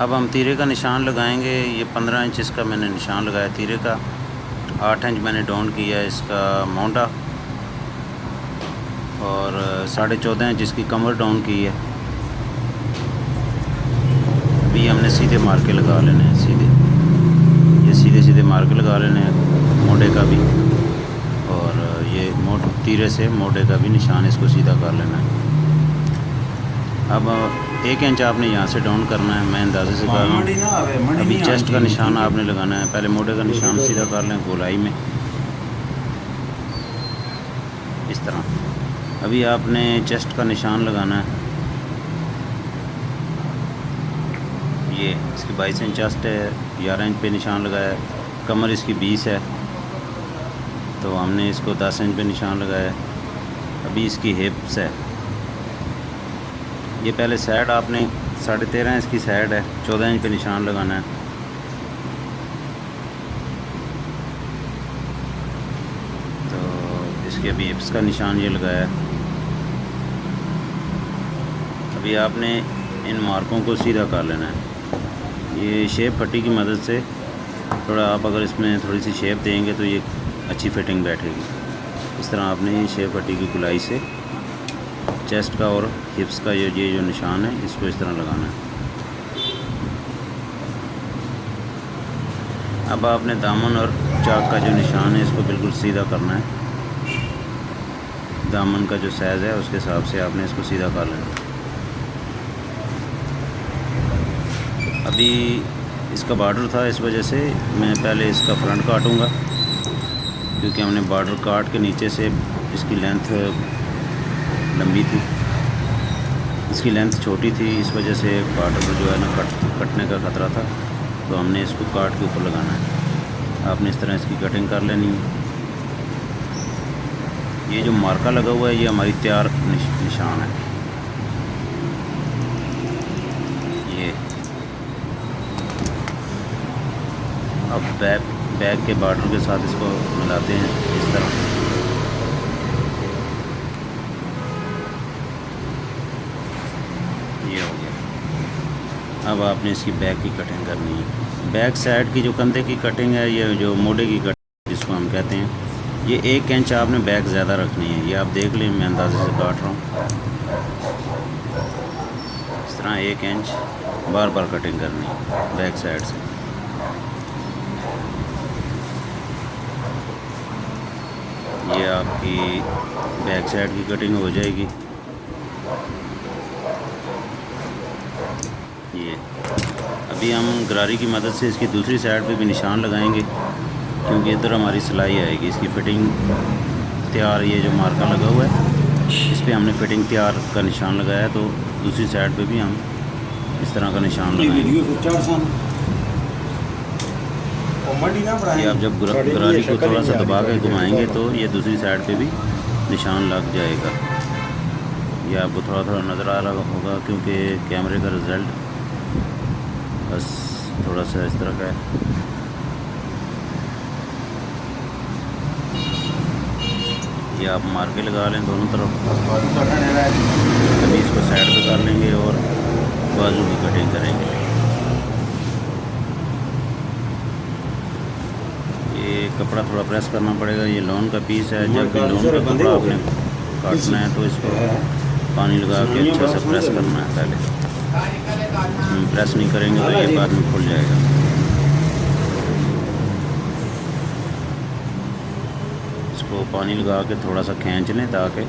अब हम तीरे का निशान लगाएंगे। ये 15 इंच इसका मैंने निशान लगाया तीरे का। 8 इंच मैंने डाउन किया इसका मोंडा और 14.5 इंच इसकी कमर डाउन की है। अभी हमने सीधे मार्के लगा लेने हैं, सीधे ये सीधे सीधे मार्के लगा लेने हैं मोटे का भी, और ये तीरे से मोटे का भी निशान इसको सीधा कर लेना है। अब 1 इंच आपने यहाँ से डाउन करना है, मैं अंदाजे से कर रहा हूँ। अभी चेस्ट का निशान आपने लगाना है, पहले मोटे का निशान सीधा कर लें गोलाई में इस तरह। अभी आपने चेस्ट का निशान लगाना है। ये इसकी 22 इंच चेस्ट है, 11 इंच पे निशान लगाया है। कमर इसकी 20 है तो हमने इसको 10 इंच पे निशान लगाया है। अभी इसकी हिप्स है, ये पहले साइड आपने 13.5 इसकी साइड है, 14 इंच पे निशान लगाना है। तो इसके अभी हिप्स का निशान ये लगाया है। अभी आपने इन मार्कों को सीधा कर लेना है। ये शेप पट्टी की मदद से थोड़ा आप अगर इसमें थोड़ी सी शेप देंगे तो ये अच्छी फिटिंग बैठेगी। इस तरह आपने ये शेप पट्टी की गुलाई से चेस्ट का और हिप्स का ये जो निशान है इसको इस तरह लगाना है। अब आपने दामन और चाक का जो निशान है इसको बिल्कुल सीधा करना है। दामन का जो साइज़ है उसके हिसाब से आपने इसको सीधा कर लेना है। अभी इसका बॉर्डर था, इस वजह से मैं पहले इसका फ्रंट काटूंगा, क्योंकि हमने बॉर्डर काट के नीचे से इसकी लेंथ लंबी थी, इसकी लेंथ छोटी थी, इस वजह से बॉर्डर जो है ना कटने का ख़तरा था, तो हमने इसको काट के ऊपर लगाना है। आपने इस तरह इसकी कटिंग कर लेनी है। ये जो मार्का लगा हुआ है ये हमारी तैयार निशान है। ये अब बैक के बॉर्डर के साथ इसको मिलाते हैं इस तरह। ये हो गया। अब आपने इसकी बैक की कटिंग करनी है। बैक साइड की जो कंधे की कटिंग है, ये जो मोड़े की कटिंग जिसको हम कहते हैं, ये 1 इंच आपने बैक ज़्यादा रखनी है। ये आप देख लें, मैं अंदाजे से काट रहा हूँ। इस तरह 1 इंच बार बार कटिंग करनी है बैक साइड से। ये आपकी बैक साइड की कटिंग हो जाएगी। ये अभी हम गरारी की मदद से इसकी दूसरी साइड पे भी निशान लगाएंगे, क्योंकि इधर हमारी सिलाई आएगी। इसकी फ़िटिंग तैयार, ये जो मार्का लगा हुआ है इस पर हमने फ़िटिंग तैयार का निशान लगाया, तो दूसरी साइड पे भी हम इस तरह का निशान लगाएंगे। ये आप जब गरारी को थोड़ा सा दबा के घुमाएंगे तो ये दूसरी साइड पे भी निशान लग जाएगा। ये आपको थोड़ा थोड़ा नज़र आ रहा होगा, क्योंकि कैमरे का रिज़ल्ट बस थोड़ा सा इस तरह का है। ये आप मार्के लगा लें दोनों तरफ। अभी इसको साइड पे कर लेंगे और बाजू की कटिंग करेंगे। ये कपड़ा थोड़ा प्रेस करना पड़ेगा। ये लॉन का पीस है, जब भी लॉन का कपड़ा आपने काटना है तो इसको पानी लगा के अच्छा से प्रेस करना है पहले। प्रेस नहीं करेंगे तो ये बाद में खुल जाएगा। इसको पानी लगा के थोड़ा सा खींच लें ताकि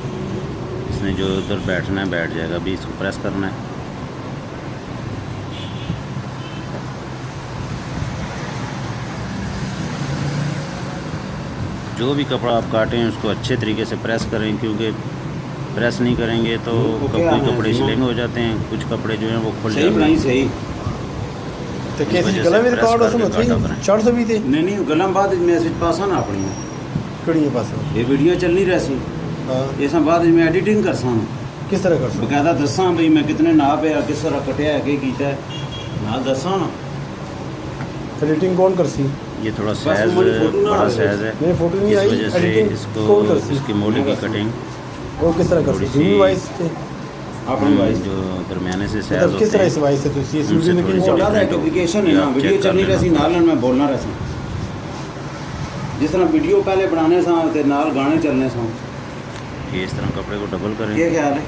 इसमें जो उधर बैठना है बैठ जाएगा। अभी इसको प्रेस करना है। जो भी कपड़ा आप काटें उसको अच्छे तरीके से प्रेस करें, क्योंकि प्रेस नहीं करेंगे तो कोई कपड़े स्लिंग हो जाते हैं, कुछ कपड़े जो हैं वो खुल जाते हैं। सही तो कैसी गला में रिकॉर्ड हो समझ रही 400 भी थे नहीं गलम बाद मैसेज पास ना अपनी कड़ी पास ये वीडियो चलनी रही। हां इस बाद मैं एडिटिंग कर सा किस तरह कर बकायदा दसा भाई मैं कितने नाप है, किस तरह कटिया है, क्या कीता है ना दसा ना। एडिटिंग कौन कर सी? ये थोड़ा साइज बड़ा साइज है, नहीं फोटो नहीं इस आई। वजह से एडिटिंग इसको कौन कर सी? इसकी मोड़ी की कटिंग वो किस तरह कर थोड़ी सी? सी वाइज थे अपनी वाइस जो दरमियाने से सैज मतलब किस होते तरह हैं इस वाइस से तुसी इस उनसे वीडियो में थोड़ी किस सी बोला था different एक एप्लीकेशन है ये ना आप वीडियो check कर चलनी लेना। रही नाल मैं बोलना रहा जिस तरह वीडियो पहले बनाने सा ते नाल गाने चलने सा ये इस तरह कपड़े को डबल करें। ये ख्याल है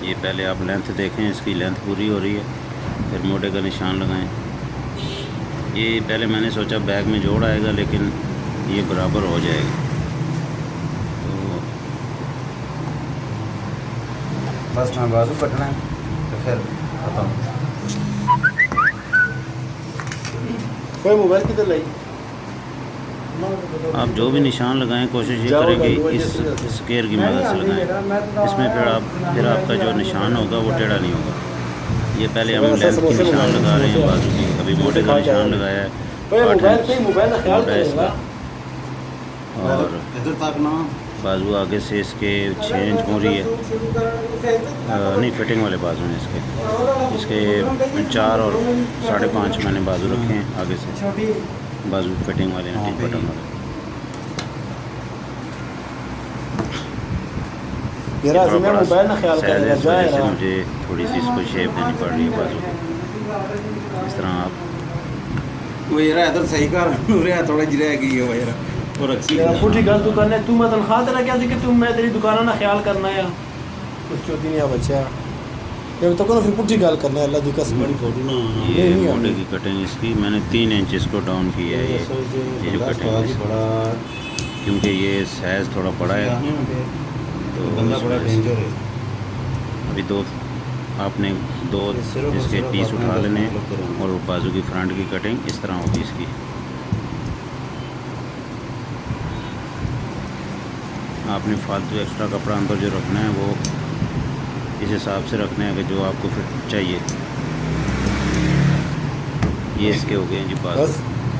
ये पहले आप लेंथ देखें, इसकी लेंथ पूरी हो रही है, फिर मोटे का निशान लगाएं। ये पहले मैंने सोचा बैग में जोड़ आएगा, लेकिन ये बराबर हो जाएगा। तो बस मैं बाजू कटना है तो फिर खत्म। कोई मोबाइल किधर लाई आप जो भी निशान लगाएं, कोशिश ये करें कि इस स्केयर की मदद से लगाएं। इसमें फिर आपका जो निशान होगा वो टेढ़ा नहीं होगा। ये पहले हम लेंथ की निशान लगा रहे हैं बाजू की, अभी मोटे का निशान लगाया है, 8 इंच मोटा है इसका, और इधर तक ना बाजू आगे से इसके 6 इंच हो रही है। नहीं, फिटिंग वाले बाजू हैं इसके 4 और 5.5 मैंने बाजू रखे हैं आगे से, बाजू फिटिंग वाले हैं, टिच बटन वाले। मेरा मैं मोबाइल ना ख्याल शायद करेगा इस जाए वजह से रहा मुझे थोड़ी सी इसको शेप देनी पड़ रही है बाजू की। इस तरह आप वो यार इधर सही कर रहा थोड़ा जिरा की है वो यार और अच्छी यार पुठी गल तू करने तू मैं तनख्वाह तेरा क्या थी कि तू मैं तेरी दुकान ना ख्याल करना है कुछ चोती नहीं आ बच्चा ये तो करो फिर पुठी गल करना है अल्लाह दी कसम बड़ी फोटो ना ये नहीं मोटे आनी। की कटिंग इसकी मैंने 3 इंच इसको डाउन किया है। ये जो कटिंग है बड़ा क्योंकि ये साइज़ थोड़ा बड़ा है, तो बंदा इस बड़ा वजह से डेंजर है। अभी आपने दो इसके पीस उठा लेने हैं और बाजू की फ्रंट की कटिंग इस तरह होगी इसकी। आपने फालतू एक्स्ट्रा कपड़ा अंदर जो रखना है वो इस हिसाब से रखना है कि जो आपको फिट चाहिए। ये इसके हो गए हैं जी बात। बस।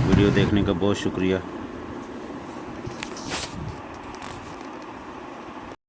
वीडियो देखने का बहुत शुक्रिया।